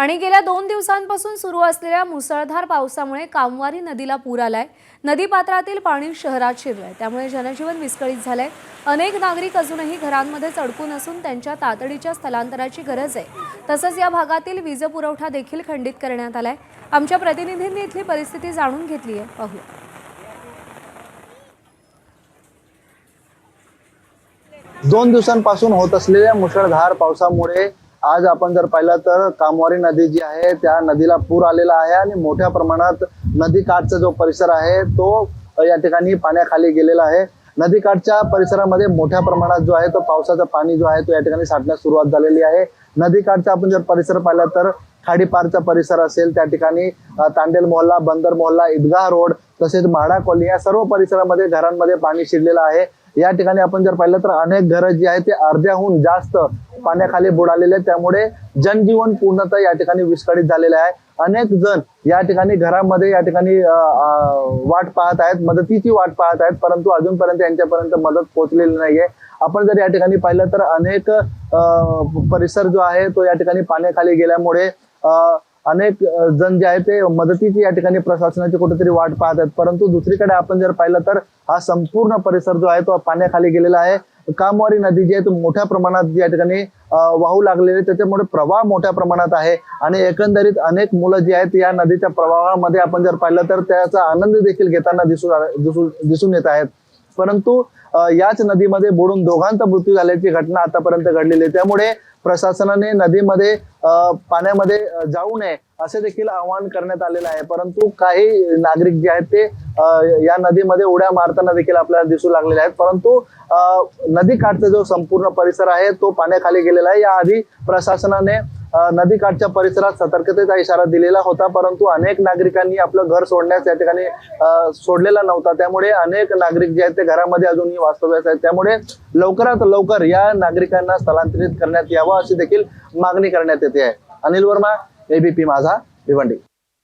आणि गेल्या 2 दिवसांपासून सुरू असलेल्या मुसळधार पावसामुळे कामवारी नदीला पूर आलाय। नदीपात्रातील पाणी शहरात शिरलंय, त्यामुळे जनजीवन विस्कळीत झालंय। अनेक नागरिक अजूनही घरांमध्ये अडकून असून त्यांच्या तातडीच्या स्थलांतराची गरज आहे। तसंच या भागातील वीज पुरवठा देखील खंडित करण्यात आलाय। आमच्या प्रतिनिधींनी इथली परिस्थिती जाणून घेतली आहे, पाहूया। 2 दिवसांपासून होत असलेल्या मुसळधार पावसामुळे आज आपण जर पाहिलं तर कामवारी नदी जी आहे त्या नदीला पूर आलेला आहे आणि मोठ्या प्रमाणात नदीकाठचा जो परिसर आहे तो या ठिकाणी पाण्याखाली गेलेला आहे। नदीकाठच्या परिसरामध्ये मोठ्या प्रमाणात जो आहे तो पावसाचं पाणी जो आहे तो या ठिकाणी साठण्यास सुरुवात झालेली आहे। नदीकाठचा आपण जर परिसर पाहिला तर खाडीपारचा परिसर असेल, त्या ठिकाणी तांडेल मोहल्ला, बंदर मोहल्ला, ईदगाह रोड, तसेच म्हाडा कॉलनी या सर्व परिसरामध्ये घरांमध्ये पाणी शिरलेलं आहे। या ठिकाणी आपण जर पाहिलं तर अनेक घरं जी आहेत ते अर्ध्याहून जास्त पाण्याखाली बुडालेले, त्यामुळे जनजीवन पूर्णतः या ठिकाणी विस्कळीत झालेले आहे। अनेक जण या ठिकाणी घरामध्ये या ठिकाणी वाट पाहत आहेत, मदतीची वाट पाहत आहेत, परंतु अजूनपर्यंत यांच्यापर्यंत मदत पोहोचलेली नाहीये। आपण जर या ठिकाणी पाहिलं तर अनेक परिसर जो आहे तो या ठिकाणी पाण्याखाली गेल्यामुळे अनेक जण जे आहे ते मदतीची या ठिकाणी प्रशासनाची कुठेतरी वाट पाहत आहेत, परंतु दुसरीकडे आपण जर पाहिलं तर हा संपूर्ण परिसर जो आहे तो पाण्याखाली गेलेला आहे। कामवारी नदी जी आहे तो मोठ्या प्रमाणात या ठिकाणी वाहू लागलेली, त्याच्यामुळे प्रवाह मोठ्या प्रमाणात आहे आणि एकंदरीत अनेक मुलं जी आहेत या नदीच्या प्रवाहामध्ये आपण जर पाहिलं तर त्याचा आनंद देखील घेताना दिसून येत आहेत। परंतु याच नदीमध्ये बुडून दोघांचा मृत्यू झाल्याची घटना आतापर्यंत घडलेली आहे, त्यामुळे प्रशासनाने नदीमध्ये पाण्यामध्ये जाऊ नये असे देखील आवाहन करण्यात आलेलं आहे। परंतु काही नागरिक जे आहेत ते या नदीमध्ये उड्या मारताना देखील आपल्याला दिसू लागलेले आहेत। परंतु नदीकाठचा जो संपूर्ण परिसर आहे तो पाण्याखाली गेलेला आहे। याआधी प्रशासनाने नदीकाठच्या परिसरात सतर्कतेचा इशारा दिलेला होता, परंतु अनेक नागरिकांनी आपलं घर सोडण्यास या ठिकाणी सोडलेला नव्हता, त्यामुळे अनेक नागरिक जे आहेत ते घरामध्ये अजूनही वास्तव्यास आहेत। त्यामुळे लवकरात लवकर या नागरिकांना स्थलांतरित करण्यात यावं अशी देखील मागणी करण्यात येते आहे। अनिल वर्मा, एबीपी माझा, भिवंडी।